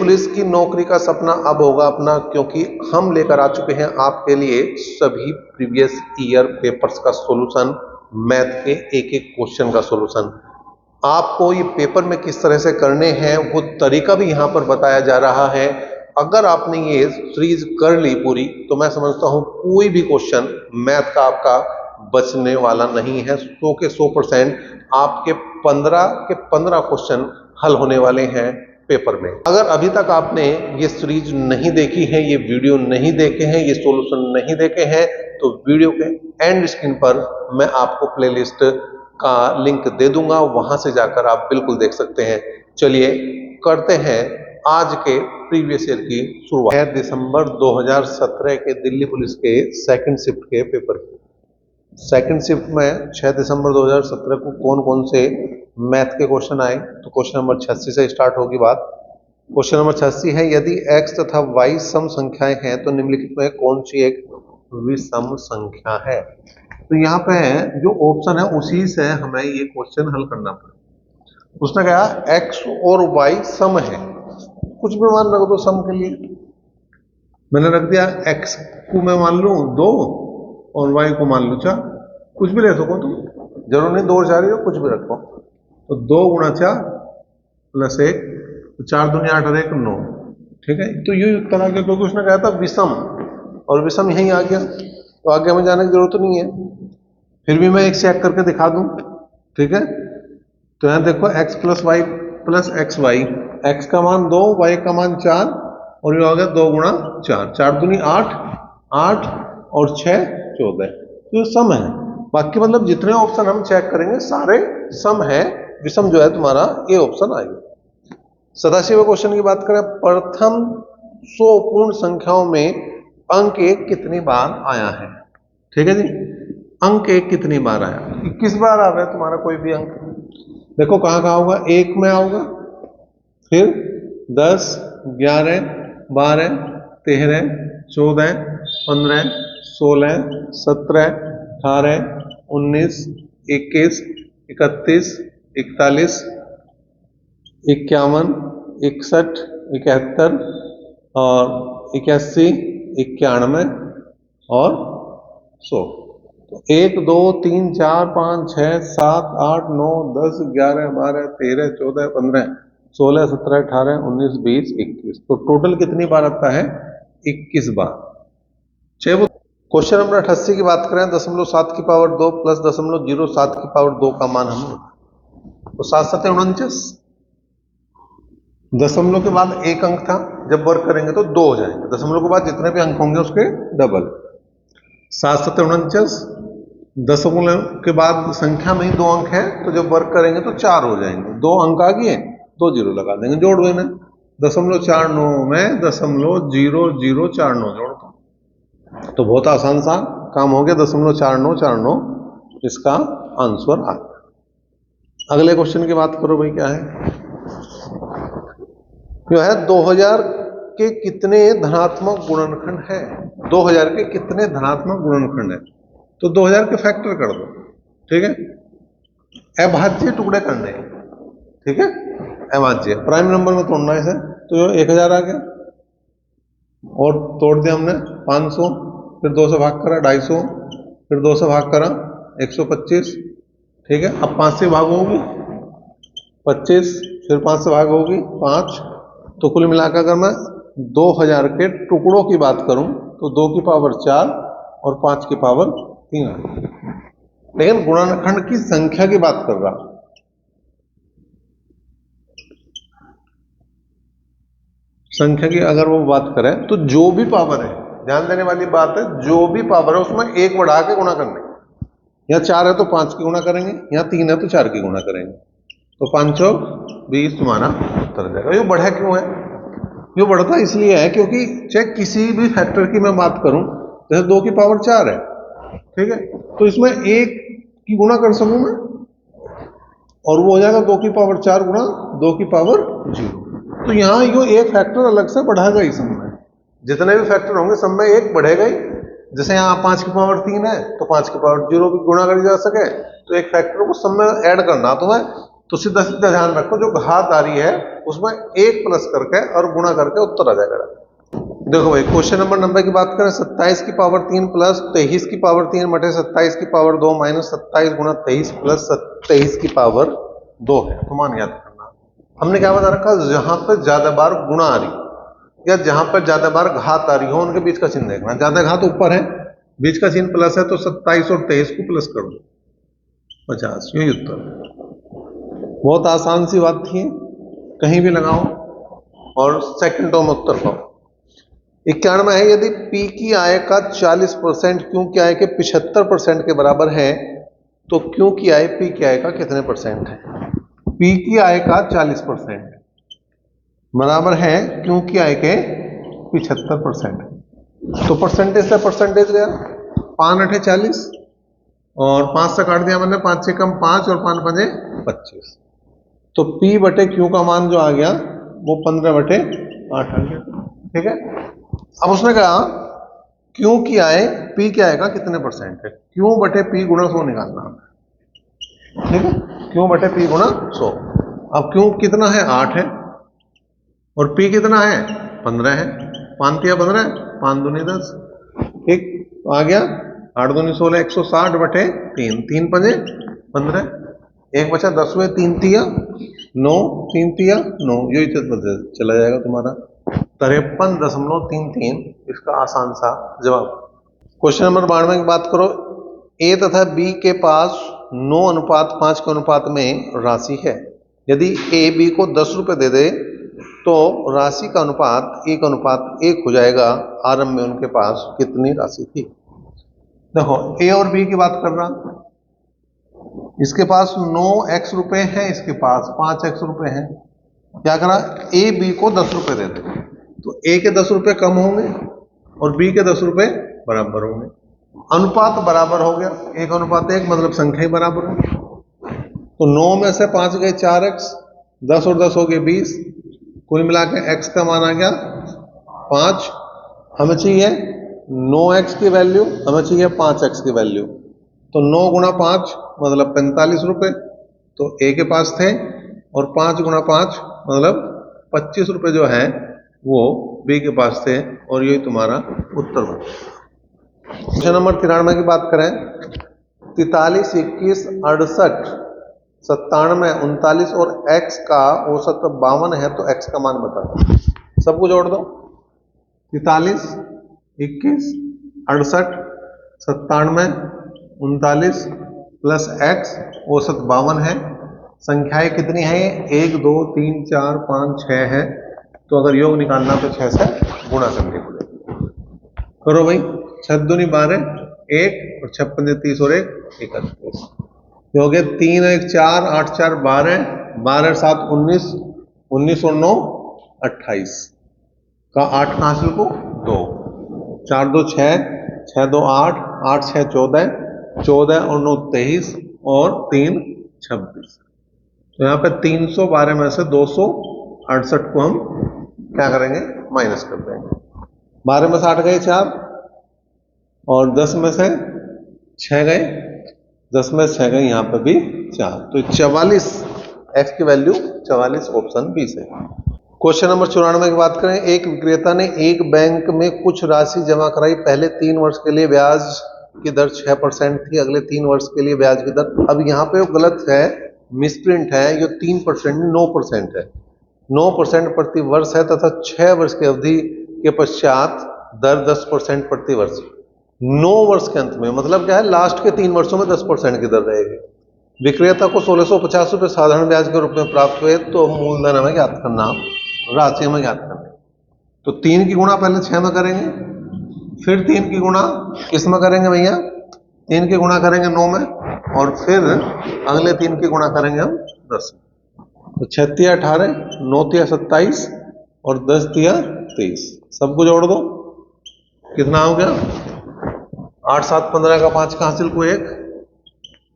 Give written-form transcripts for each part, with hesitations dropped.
Police की नौकरी का सपना अब होगा अपना, क्योंकि हम लेकर आ चुके हैं आपके लिए सभी प्रीवियस ईयर पेपर्स का सॉल्यूशन, मैथ के एक एक क्वेश्चन का सॉल्यूशन। आपको ये पेपर में किस तरह से करने हैं वो तरीका भी यहाँ पर बताया जा रहा है। अगर आपने ये सीरीज कर ली पूरी तो मैं समझता हूँ कोई भी क्वेश्चन मैथ का आपका बचने वाला नहीं है। 100 के 100% आपके 15 के 15 क्वेश्चन हल होने वाले हैं पेपर में। अगर अभी तक आपने ये सीरीज नहीं देखी है, ये वीडियो नहीं देखे हैं, ये सॉल्यूशन नहीं देखे हैं, तो वीडियो के एंड स्क्रीन पर मैं आपको प्लेलिस्ट का लिंक दे दूंगा, वहां से जाकर आप बिल्कुल देख सकते हैं। चलिए करते हैं आज के प्रीवियस ईयर की शुरुआत है दिसंबर 2017 के दिल्ली पुलिस के सेकंड शिफ्ट के पेपर की। सेकंड शिफ्ट में 6 दिसंबर 2017 को कौन कौन से मैथ के क्वेश्चन आए, तो क्वेश्चन नंबर 86 से स्टार्ट होगी बात। क्वेश्चन नंबर 86 है, यदि x तथा y सम संख्याएं हैं तो निम्नलिखित में कौन सी एक विषम संख्या है। तो यहाँ पे जो ऑप्शन है उसी से हमें ये क्वेश्चन हल करना पड़ेगा। उसने कहा x और y सम है, कुछ भी मान रख दो सम के लिए। मैंने रख दिया x को मैं मान लूं 2 और y को मान लूं 4, कुछ भी ले सको तुम, जरूर नहीं 2 और 4 कुछ भी रखो। तो 2 गुणा 4 प्लस 1, तो 4 दूनी 8 और 1 9, ठीक है। तो ये तरह के, क्योंकि उसने कहा था विषम, और विषम यहीं आ गया, तो आगे हमें जाने की जरूरत नहीं है। फिर भी मैं एक चेक करके दिखा दूं, ठीक है। तो यहां देखो x plus Y plus X Y, X का मान 2, y का मान 4, और ये हो गया 2 गुणा 4, 4 दूनी 8, 8 और 6 14, तो सम है। बाकी मतलब जितने ऑप्शन हम चेक करेंगे सारे सम है, विषम जो है तुम्हारा ये ऑप्शन आएगा। 87वें क्वेश्चन की बात करें, प्रथम 100 पूर्ण संख्याओं में अंक 1 कितनी बार आया है, ठीक है जी। अंक 1 कितनी बार आया, 21 बार आ रहा है तुम्हारा कोई भी अंक। देखो कहां कहां होगा, 1 में आओगा, फिर 10 11 12 13 14 15 16 17 18 19 21 31 41 51 61 71 और 81 91 और 100। तो 1 2 3 4 5 6 7 8 9 10 11 12 13 14 15 16 17 18 19 20 21, तो टोटल कितनी बार आता है, 21 बार। क्वेश्चन नंबर 88 की बात करें, 0.7 की पावर 2 प्लस 0.07 की पावर 2 का मान हम, तो 7 7 49, दशमलव के बाद एक अंक था, जब वर्क करेंगे तो 2 हो जाएंगे, दशमलव के बाद जितने भी अंक होंगे उसके डबल। 7 7 49, दशमलव के बाद संख्या में ही 2 अंक है, तो जब वर्क करेंगे तो 4 हो जाएंगे, 2 अंक आ गए 2 जीरो लगा देंगे, जोड़ देना। 0.49 में 0.0049 जोड़ दो, तो बहुत आसान सा काम हो गया, 0.4949 इसका आंसर आ गया। अगले क्वेश्चन की बात करो भाई, क्या है, जो है 2000 के कितने धनात्मक गुणनखंड है, 2000 के कितने धनात्मक गुणनखंड है, तो 2000 के फैक्टर कर दो, ठीक है। अभाज्य टुकड़े करने, ठीक है, अभाज्य प्राइम नंबर में तोड़ना है, तो 1000 आ गया, और तोड़ दिया हमने 500, फिर 2 से भाग करा 250, फिर 2 से भाग करा 125, ठीक है। अब 5 से भाग होगी 25, फिर 5 से भाग होगी 5, तो कुल मिलाकर अगर मैं 2000 के टुकड़ों की बात करूं तो 2 की पावर 4 और 5 की पावर 3 आ गई, लेकिन गुणनखंड की संख्या की बात कर रहा, संख्या की अगर वो बात करें तो जो भी पावर है, ध्यान देने वाली बात है, जो भी पावर है उसमें 1 बढ़ा के गुणा करने, यहाँ 4 है तो 5 की गुणा करेंगे, यहाँ 3 है तो 4 की गुणा करेंगे, तो 5 और 20 तुम्हारा उत्तर जाएगा। ये बढ़ा क्यों है, ये बढ़ता इसलिए है क्योंकि चाहे किसी भी फैक्टर की मैं बात करूं, जैसे 2 की पावर 4 है, ठीक है, तो इसमें 1 की गुणा कर सकूं मैं, और वो हो जाएगा 2 की पावर 4 गुणा 2 की पावर 0, तो यहाँ यो एक फैक्टर अलग से बढ़ाएगा ही, सब में जितने भी फैक्टर होंगे सब में 1 बढ़ेगा ही। जैसे यहाँ 5 की पावर 3 है तो 5 की पावर 0 भी गुणा करी जा सके, तो एक फैक्टर को सब में ऐड करना, तो मैं तो सीधा सीधा ध्यान रखो, जो घात आ रही है उसमें 1 प्लस करके और गुणा करके उत्तर आ जाएगा। देखो भाई, क्वेश्चन नंबर की बात करें, 27 की पावर 3 प्लस 23 की पावर 3 बटे 27 की पावर 2 माइनस 27 गुणा 23 प्लस 23 की पावर 2 है। तो मान याद करना, हमने क्या बता रखा, जहां पर ज्यादा बार गुणा आ रही या जहां पर ज्यादा बार घात आ रही हो उनके बीच का चिन्ह देखना। ज्यादा घात ऊपर है, बीच का चिन्ह प्लस है, तो 27 और 23 को प्लस कर दो, 50। यही उत्तर है। बहुत आसान सी बात थी, कहीं भी लगाओ और सेकंडों में उत्तर पाओ। 91 है, यदि P की आय का 40% Q की आय के 75% के बराबर है तो Q की आय P की आय का कितने परसेंट है? P की आय का 40% बराबर है Q की आय के 75%। तो परसेंटेज से परसेंटेज गया, 5 8 40 और 5 से काट दिया मैंने, 5 से कम 5 और 5 5 25। तो P बटे Q का मान जो आ गया वो 15 बटे 8 आ गया। ठीक है, अब उसने कहा Q की आय P की आय का कितने परसेंट है? Q बटे P गुणा 100 निकालना है। ठीक है, Q बटे P गुणा 100। अब Q कितना है? 8 है और P कितना है? 15 है। 5 तिया 15, 5 दूनी 10। ठीक, तो आ गया 8 दूनी 16, 160 बटे 3, 3 पंजे 15, एक बचा 10 में 3 तिया 9, 3 तिया 9, यही चला जाएगा तुम्हारा 53.33 इसका आसान सा जवाब। क्वेश्चन नंबर 92 की बात करो, ए तथा बी के पास 9:5 के अनुपात में राशि है। यदि ए बी को 10 रुपए दे दे तो राशि का अनुपात 1:1 हो जाएगा। आरंभ में उनके पास कितनी राशि थी? देखो, ए और बी की बात कर रहा, इसके पास 9x रुपए हैं, इसके पास 5x रुपए हैं। क्या करा, ए बी को 10 रुपए दे दे तो ए के 10 रुपए कम होंगे और बी के 10 रुपए बराबर होंगे। अनुपात बराबर हो गया, 1:1 मतलब संख्या ही बराबर होगी। तो 9 में से 5 गए 4x, 10 और 10 हो गए 20, कुल मिला के x का मान आ गया 5। हमें चाहिए 9x की वैल्यू, हमें चाहिए 5x की वैल्यू। तो 9 गुणा 5 मतलब 45 रुपए तो ए के पास थे, और 5 गुणा 5 मतलब 25 रुपए जो है वो बी के पास थे, और यही तुम्हारा उत्तर बना। क्वेश्चन नंबर 93 की बात करें, 43, 21, 68, 97, 39 और x का औसत 52 है तो x का मान बता दो। सबको जोड़ दो, 43, 21, 68, 97, 39 प्लस x औसत 52 है। संख्याएं कितनी है? 1 2 3 4 5 6 है। तो अगर योग निकालना तो 6 से गुणा करने को करो भाई। 6 दूनी 12, 1 और 6 पंजे 30 और 1 31। हो गया 3 1 4, 8 4 12, 12 7 19, 19 और 9 28 का 8 कहां से को 2, 4 2 6, 6 2 8, 8 6 14, 14 और 9 23 और 3 26। तो यहाँ पे 312 में से 268 को हम क्या करेंगे? माइनस कर देंगे। 12 में से 8 गए 4 और 10 में से 6 गए, 10 में से 6 गए, यहाँ पे भी 4, तो 44 x की वैल्यू 44 ऑप्शन बी से। क्वेश्चन नंबर 94 की बात करें, एक विक्रेता ने एक बैंक में कुछ राशि जमा कराई। पहले 3 वर्ष के लिए ब्याज की दर 6% थी, अगले 3 वर्ष के लिए ब्याज की दर, अब यहाँ पे वो गलत है, मिसप्रिंट है, ये 3% 9% है। 9% प्रति वर्ष है तथा 6 वर्ष की अवधि के पश्चात दर 10% प्रति वर्ष। 9 वर्ष के अंत में मतलब क्या है, लास्ट के 3 वर्षों में 10% की दर रहेगी। विक्रेता को 1650 रुपये साधारण ब्याज के रूप में प्राप्त हुए, तो मूलधन हमें ज्ञात करना, राशि हमें ज्ञात करनी। तो 3 की गुणा पहले 6 में करेंगे, फिर 3 की गुणा किस में करेंगे भैया? 3 की गुणा करेंगे 9 में, और फिर अगले 3 की गुणा करेंगे हम 10 में। तो 6 तिया 18, 9 तिया 27 और 10 तिया 23। सबको जोड़ दो, कितना हो गया? 8 7 15 का 5 का हासिल को 1,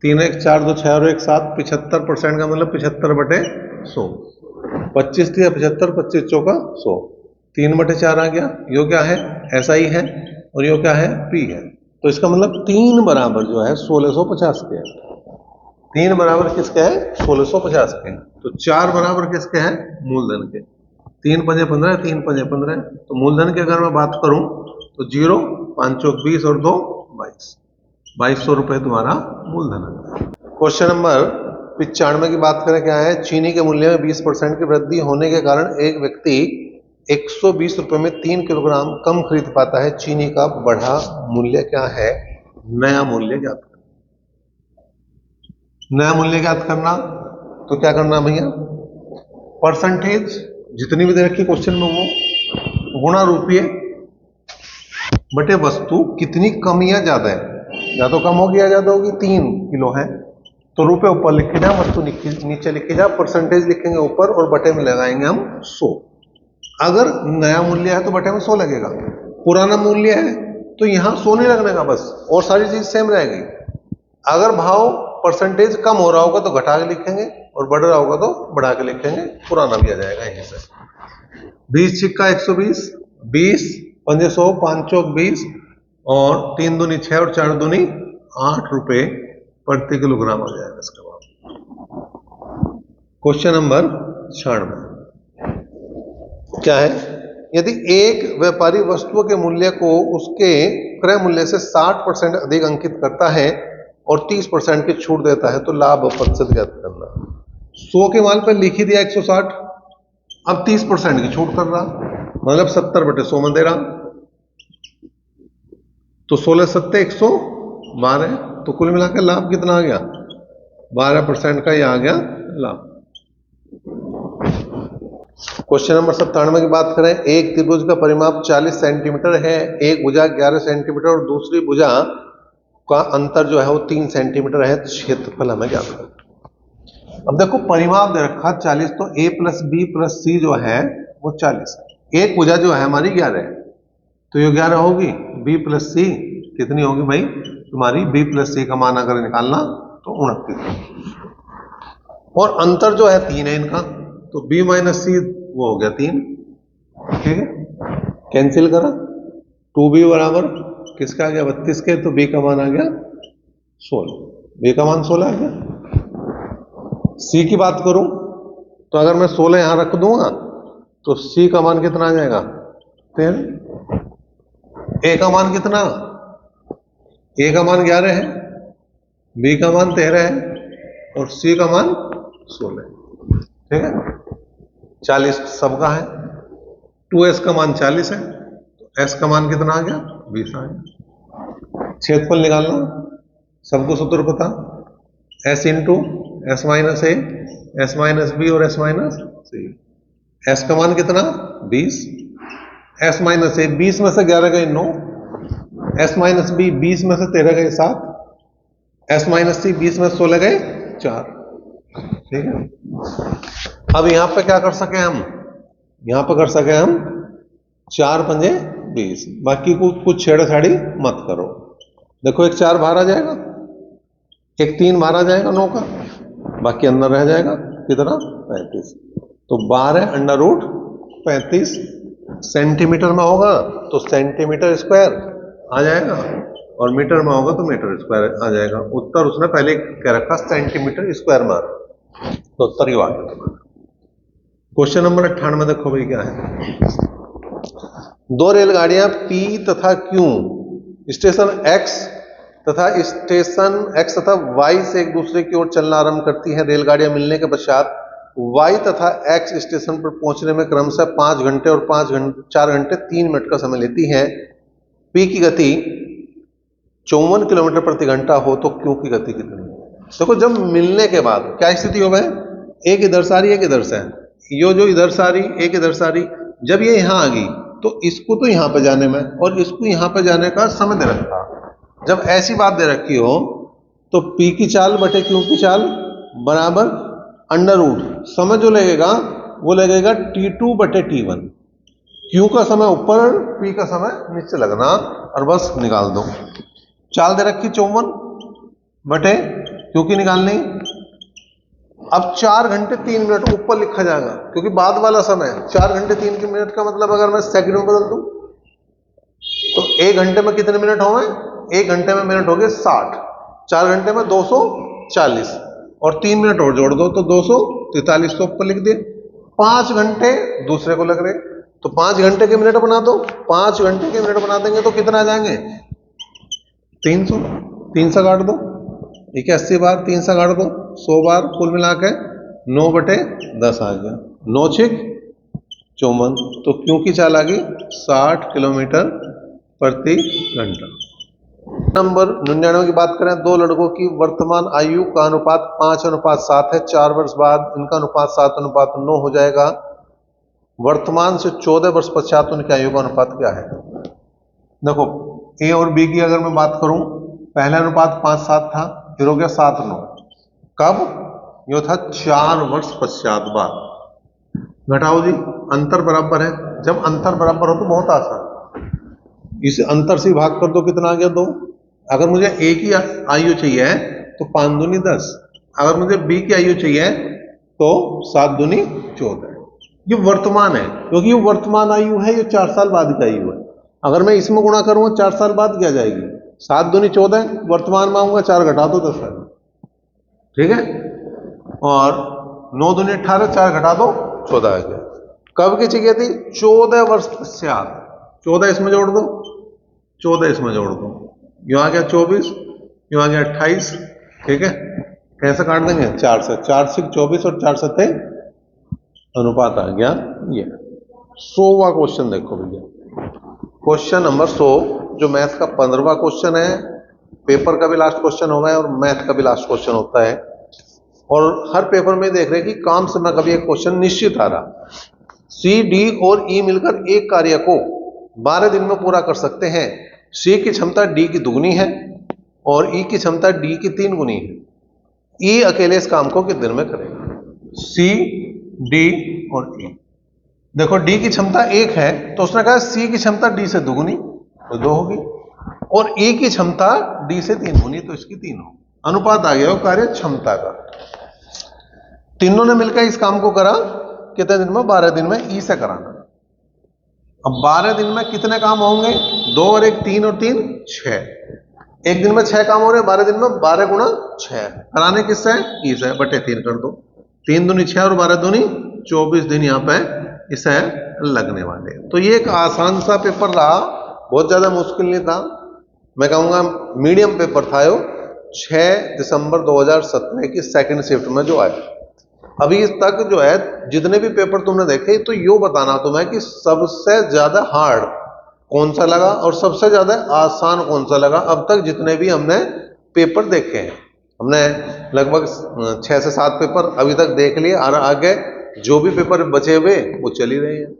3 1 4 2 6 और 1 7, 75% का मतलब 75 बटे 100। 25 तिया 75, 25 चौका 100, 3 बटे 4 आ गया। यो क्या है? ऐसा ही है, और यो क्या है? पी है। तो इसका मतलब 3 बराबर जो है 1650 के है। 3 बराबर किसके हैं? 1650 के। तो 4 बराबर किसके हैं? मूलधन के। 3 पंजे 15, 3 पंजे 15। तो मूलधन की अगर मैं बात करूं तो 0, 5 चौक 20 और 2 22। 2200 रुपए तुम्हारा मूलधन है। क्वेश्चन नंबर 95 की बात करें, क्या है? चीनी के मूल्य में 20% की वृद्धि होने के कारण एक व्यक्ति 120 रुपए में 3 किलोग्राम कम खरीद पाता है। चीनी का बढ़ा मूल्य क्या है? नया मूल्य ज्ञात करना। नया मूल्य ज्ञात करना तो क्या करना भैया? परसेंटेज जितनी भी दे रखी क्वेश्चन में वो गुणा रुपये बटे वस्तु कितनी कम या ज्यादा है। या तो कम होगी या ज्यादा होगी। 3 किलो है तो रुपए ऊपर लिखे जाए, वस्तु नीचे लिखी जाए, परसेंटेज लिखेंगे ऊपर और बटे में लगाएंगे हम 100। अगर नया मूल्य है तो बटे में 100 लगेगा। पुराना मूल्य है तो यहां 100 नहीं लगने का बस, और सारी चीज सेम रहेगी। अगर भाव परसेंटेज कम हो रहा होगा तो घटा के लिखेंगे और बढ़ रहा होगा तो बढ़ा के लिखेंगे, पुराना भी आ जाएगा यहीं से। 20 छिक्का 120, 20 पंजे 100, 5 चौक 20 और 3 दूनी 6 और 4 दूनी 8 रुपए प्रति किलोग्राम आ जाएगा इसका भाव। क्वेश्चन नंबर 96 क्या है? यदि एक व्यापारी वस्तुओं के मूल्य को उसके क्रय मूल्य से 60% अधिक अंकित करता है और 30% की छूट देता है तो लाभ प्रतिशत ज्ञात करना। 100 के माल पर लिख ही दिया 160, अब 30% की छूट कर रहा, मतलब 70 बटे 100 में दे रहा। तो 16 सत्ते 112, तो कुल मिलाकर लाभ कितना आ गया? 12% का ही आ गया लाभ। क्वेश्चन नंबर 97 की बात करें, एक त्रिभुज का परिमाप 40 सेंटीमीटर है, एक भुजा 11 सेंटीमीटर और दूसरी भुजा का अंतर जो है वो 3 सेंटीमीटर है, तो क्षेत्रफल हमें ज्ञात करना। अब देखो परिमाप दे रखा 40, तो a प्लस बी प्लस सी जो है वो 40 है। एक भुजा जो है हमारी 11 है तो ये 11 होगी। b प्लस सी कितनी होगी भाई तुम्हारी? b प्लस सी का मान अगर निकालना तो 29, और अंतर जो है 3 है इनका, तो b माइनस सी वो हो गया 3। ठीक है, कैंसिल करा, 2b बराबर किसका आ गया? 32 के, तो b का मान आ गया 16। b का मान 16 आ गया। c की बात करूं तो अगर मैं 16 यहां रख दूंगा तो c का मान कितना आ जाएगा? 13। a का मान कितना? a का मान 11 है, b का मान 13 है और c का मान 16 है। ठीक है, 40 सबका है। 2s का मान 40 है तो s का मान कितना आ गया? 20 आ गया। क्षेत्रफल निकालना, सबको सूत्र पता, s इंटू एस माइनस ए, एस माइनस बी और एस माइनस सी। s का मान कितना? 20। s माइनस ए 20 में से 11 गए 9, s माइनस बी 20 में से 13 गए 7, s माइनस सी 20 में 16 गए 4। ठीक है, अब यहां पे क्या कर सके हम? यहां पे कर सके हम 4 पंजे 20, बाकी को कुछ छेड़छाड़ी मत करो। देखो एक 4 बाहर आ जाएगा, एक 3 बाहर आ जाएगा 9 का, बाकी अंदर रह जाएगा कितना? 35। तो 12 अंडर रूट 35 सेंटीमीटर में होगा तो सेंटीमीटर स्क्वायर आ जाएगा, और मीटर में होगा तो मीटर स्क्वायर आ जाएगा। उत्तर उसने पहले कह रखा सेंटीमीटर स्क्वायर में, तो उत्तर ही आ गया। क्वेश्चन नंबर 98 देखो भाई क्या है? दो रेलगाड़ियां P तथा Q स्टेशन X तथा Y से एक दूसरे की ओर चलना आरंभ करती हैं। रेलगाड़ियां मिलने के पश्चात Y तथा X स्टेशन पर पहुंचने में क्रमशः 5 घंटे और 4 घंटे 3 मिनट का समय लेती है। P की गति 54 किलोमीटर प्रति घंटा हो तो Q की गति कितनी है? देखो जब मिलने के बाद क्या स्थिति हो गई? एक इधर से आ रही, एक इधर से, ये जो इधर से आ रही, एक इधर से आ रही, जब ये यहां आ गई तो इसको तो यहां पे जाने में और इसको यहां पे जाने का समय दे रखा। जब ऐसी बात दे रखी हो तो P की चाल बटे Q की चाल बराबर अंडर रूट समय जो लगेगा वो लगेगा T2 बटे T1। Q का समय ऊपर, P का समय नीचे लगना, और बस निकाल दो। चाल दे रखी 54 बटे Q की निकालनी। अब 4 घंटे 3 मिनट ऊपर लिखा जाएगा क्योंकि बाद वाला समय 4 घंटे 3 की मिनट का मतलब अगर मैं सेकंड में बदल दूं तो 1 घंटे में कितने मिनट होंगे? 1 घंटे में मिनट हो गए 60, 4 घंटे में 240, और 3 मिनट और जोड़ दो तो 243 तो ऊपर लिख दिए। 5 घंटे दूसरे को लग रहे, तो 5 घंटे के मिनट बना दो। 5 घंटे के मिनट बना देंगे तो कितना आ जाएंगे? 300। 3 से काट दो, 81 बार 3 से काट दो, 100 बार, कुल मिला के 9/10 आ गया। 9 छिक 54, तो क्यों की चाल आ गई? 60 किलोमीटर प्रति घंटा। नंबर 99 की बात करें, दो लड़कों की वर्तमान आयु का अनुपात 5:7 है। 4 वर्ष बाद इनका अनुपात 7:9 हो जाएगा। वर्तमान से 14 वर्ष पश्चात उनकी आयु का अनुपात क्या है? देखो, ए और बी की अगर मैं बात करूं, पहला अनुपात 5:7 था, फिर हो गया 7:9। कब? यो था 4 वर्ष पश्चात बाद। घटाओ जी, अंतर बराबर है। जब अंतर बराबर हो तो बहुत आसान, इस अंतर से भाग कर दो, कितना आ गया? 2। अगर मुझे ए की आयु चाहिए तो 5 दूनी 10, अगर मुझे बी की आयु चाहिए तो 7 दूनी 14। ये वर्तमान है, क्योंकि ये वर्तमान आयु है, ये 4 साल बाद की आयु है। अगर मैं इसमें गुणा करूंगा 4 साल बाद क्या जाएगी? 7 दूनी 14, वर्तमान में आऊंगा 4 घटा दो 10 है, ठीक है। और 9 दूनी 18, 4 घटा दो 14 आ गया। कब की चाहिए थी? 14 वर्ष पश्चात। 14 इसमें जोड़ दो, 14 इसमें जोड़ दो, यू आ गया 24, यू आ गया 28, ठीक है। कैसे काट देंगे? 4 से, 4 से 24 और 4 से अनुपात आ गया ये। 100वां क्वेश्चन देखो भैया, क्वेश्चन नंबर 100, जो मैथ का 15वां क्वेश्चन है। पेपर का भी लास्ट क्वेश्चन होगा और मैथ का भी लास्ट क्वेश्चन होता है, और हर पेपर में देख रहे हैं कि काम से मैं कभी एक क्वेश्चन निश्चित आ रहा। सी, डी और ई मिलकर एक कार्य को 12 दिन में पूरा कर सकते हैं। सी की क्षमता डी की दुगनी है और ई की क्षमता डी की 3 गुनी है। ई अकेले इस काम को कितने दिन में करेगा? सी, डी और ई। देखो, डी की क्षमता 1 है तो उसने कहा सी की क्षमता डी से दुगुनी तो 2 होगी, और ई की क्षमता डी से 3 गुनी तो इसकी 3 होगी। अनुपात आ गया वो कार्य क्षमता का। तीनों ने मिलकर इस काम को करा कितने दिन में? 12 दिन में ई से कराना। अब 12 दिन में कितने काम होंगे? 2 और 1 3 और 3 6। एक दिन में 6 काम हो रहे हैं, 12 दिन में 12 गुणा 6 कराने किससे? ई से, बटे 3 कर दो। 3 दूनी 6 और 12 दूनी 24 दिन यहाँ पे इसे लगने वाले। तो ये एक आसान सा पेपर रहा, बहुत ज्यादा मुश्किल नहीं था, मैं कहूँगा मीडियम पेपर था। यो 6 दिसंबर 2017 की सेकंड शिफ्ट में जो आया। अभी तक जो है जितने भी पेपर तुमने देखे, तो यो बताना तुम्हें कि सबसे ज्यादा हार्ड कौन सा लगा और सबसे ज्यादा आसान कौन सा लगा। अब तक जितने भी हमने पेपर देखे हैं, हमने लगभग 6 से 7 पेपर अभी तक देख लिए, और आगे जो भी पेपर बचे हुए वो चल ही रहे हैं।